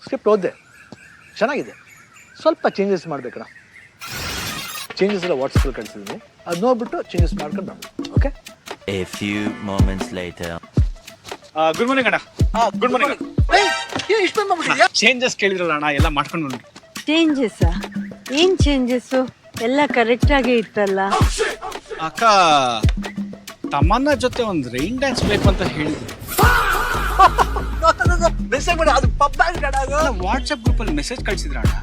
Script ಓದಿದೆ, ಚೆನ್ನಾಗಿದೆ. ಸ್ವಲ್ಪ ಚೇಂಜಸ್ ಮಾಡಬೇಕಣ್ಣ. ಚೇಂಜಸ್ ಎಲ್ಲ ವಾಟ್ಸಪ್ಪಲ್ಲಿ ಕಳಿಸಿದ್ದೀನಿ, ಅದು ನೋಡ್ಬಿಟ್ಟು ಚೇಂಜಸ್ ಮಾಡ್ಕೊಂಡು ಬರೋಣ. Okay. A few moments later. Good morning ಅಣ್ಣ. Good morning. ಇಷ್ಟು ಮಾಡ್ಬಿಟ್ಟಿದ್ಯಾ? ಚೇಂಜಸ್ ಕೇಳಿದ್ರಲ್ಲ ಅಣ್ಣ, ಎಲ್ಲ ಮಾಡ್ಕೊಂಡು ಬಂದ್ರಿ. ಚೇಂಜಸ್ಸಾ? ಏನ್ ಚೇಂಜಸ್ಸು? ಎಲ್ಲ ಕರೆಕ್ಟ್ ಆಗೇ ಇತ್ತಲ್ಲ. ಅಕ್ಕ ತಮ್ಮನ್ನ ಜೊತೆ ಒಂದು ರೈನ್ ಡ್ಯಾನ್ಸ್ ಬೇಕು ಅಂತ ಹೇಳಿದ್ರು. ಮೆಸೇಜ್ ಮಾಡಿ, ಅದು ಪಬ್ ವಾಟ್ಸ್ಆಪ್ ಗ್ರೂಪ್ ಅಲ್ಲಿ ಮೆಸೇಜ್ ಕಳ್ಸಿದ್ರ ಅಣ್ಣ.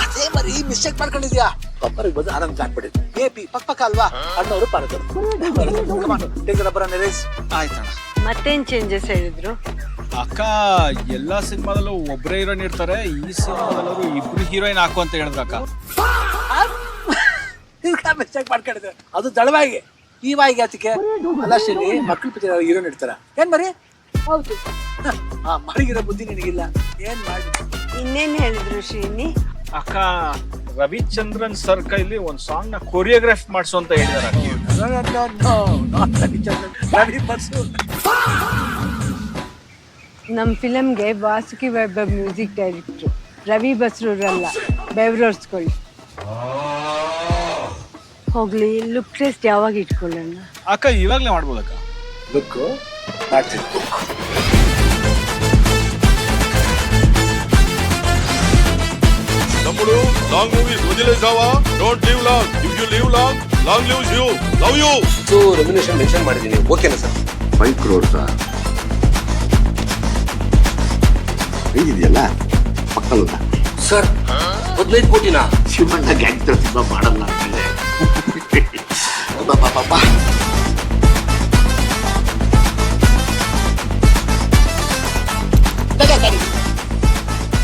ಅದೇ ಮರಿ ಮಿಸ್ಟೇಕ್ ಮಾಡ್ಕೊಂಡಿದ್ಯಾ? ಪಪ್ಪರಿಗೆ ಬಂದು ಆನಂದ್ ಹಾಕ್ಬಿಟ್ಟಿದ್ದು. ಎಪಿ ಪಕ್ಕ ಅಲ್ವಾ, ಅಣ್ಣವರು ಪಾರದರು. ಆಯ್ತಣ್ಣ. ಮತ್ತೇನ್ ಚೇಂಜಸ್ ಹೇಳಿದ್ರು? ಅಕ್ಕ ಎಲ್ಲಾ ಸಿನಿಮಾದಲ್ಲೂ ಒಬ್ಬರೇ ಹೀರೋಯಿನ್ ಇರ್ತಾರೆ, ಈ ಸಿನಿಮಾದಲ್ಲೂ ಇಬ್ರು ಹೀರೋಯಿನ್ ಹಾಕು ಅಂತ ಹೇಳಿದ್ರು ಅಕ್ಕ. ಮಿಸ್ಟೇಕ್ ಮಾಡ್ಕೊಂಡಿದ್ದೆ, ಅದು ದಳವಾಗಿ ಈ ವಾಯಿಗೆ ಆತಿಕೆ ಅಲ್ಲ. ಶ್ರೀನಿ, ಮಕ್ಕಳು ಪಿಕ್ಚರ್ ಹೀರೋಯಿನ್ ಇಡ್ತಾರ ಏನ್ ಮರಿ? ಹೌದು. ಮರಿಗಿರೋ ಬುದ್ಧಿ ನಿನಗಿಲ್ಲ, ಏನ್ ಮಾಡಿ? ಇನ್ನೇನ್ ಹೇಳಿದ್ರು ಶ್ರೀನಿ? ಅಕ್ಕ ರವಿಚಂದ್ರನ್ ಸರ್ ಕೈಲಿ ಒಂದ್ ಸಾಂಗ್ ನ ಕೊರಿಯೋಗ್ರಾಫ್ ಮಾಡಿಸು ಅಂತ ಹೇಳಿದಾರೆ. ನಮ್ ಫಿಲಮ್ಗೆ ವಾಸುಕಿ ವೈಭವ್ ಮ್ಯೂಸಿಕ್ ಡೈರೆಕ್ಟ್ರು, ರವಿ ಬಸ್ರೂರಲ್ಲ, ಬೆವ್ರೋರ್ಸ್ಕೊಳ್ಳಿ. ಹೋಗ್ಲಿ, ಲುಕ್ ಟೆಸ್ಟ್ ಯಾವಾಗ ಇಟ್ಕೊಳ್ಳೋಣ? ಅಕ್ಕ ಇವಾಗ್ಲೇ ಮಾಡ್ಬೋದಕ್ಕ. ಲುಕ್ తమ్ముడు లాంగ్ మూవీస్ వదిలేసావా? Don't live long. If you live long, long lives you. Love you. So remuneration mention ಮಾಡಿದ್ದೀನಿ, ಓಕೆನಾ ಸರ್? 5 crores ಇದೆಯಲ್ಲ ಪಕ್ಕದ ಸರ್ 15 ಕೋಟಿನಾ? ಶಿವಣ್ಣ ಗ್ಯಾಂಗ್ಸ್ಟರ್ ಸಿನಿಮಾ ಮಾಡಲ್ಲ ಅಂತಾನೆ.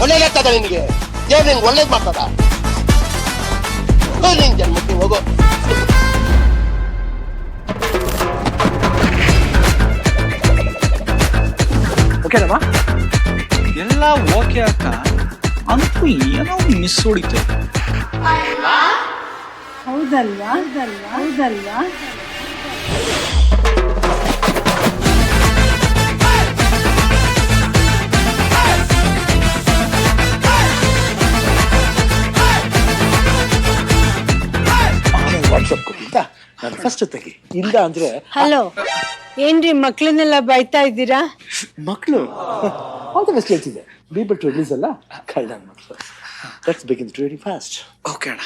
ಒಳ್ಳೇದಾಗ್ತದ ನಿನಗೆ? ದೇವ್ರು ನಿಂಗೆ ಒಳ್ಳೇದು ಮಾಡ್ತದ? ನಿನ್ ಜನ್ಮಕ್ಕೆ ಹೋಗೋ. ಓಕೆನಮ್ಮ? ಎಲ್ಲ ಓಕೆ ಅಕ್ಕ, ಅಂತೂ ಏನೋ ಮಿಸ್ ಹೊಡಿತು. ಹೌದಲ್ವಾ? ಹೌದಲ್ವಾ? ವಾಟ್ಸಪ್ ಕೊಟ್ಟಿದ್ದ ನಾನು ಫಸ್ಟ್ ತೆಗಿ, ಇಲ್ಲ ಅಂದ್ರೆ ಹಲೋ, ಏನ್ರಿ ಮಕ್ಳನ್ನೆಲ್ಲ ಬೈತಾ ಇದ್ದೀರಾ? ಮಕ್ಕಳು ಆಲ್ ದ ಬೆಸ್ಟ್ ಹೇಳ್ತಿದ್ದೆ. ಬಿ ಬಟ್ ರಿಲೀಸ್ ಅಲ್ಲ, ಕಳ್ಳ ಮಕ್ಕಳು. Let's begin very fast. Okay ಅಣ್ಣ.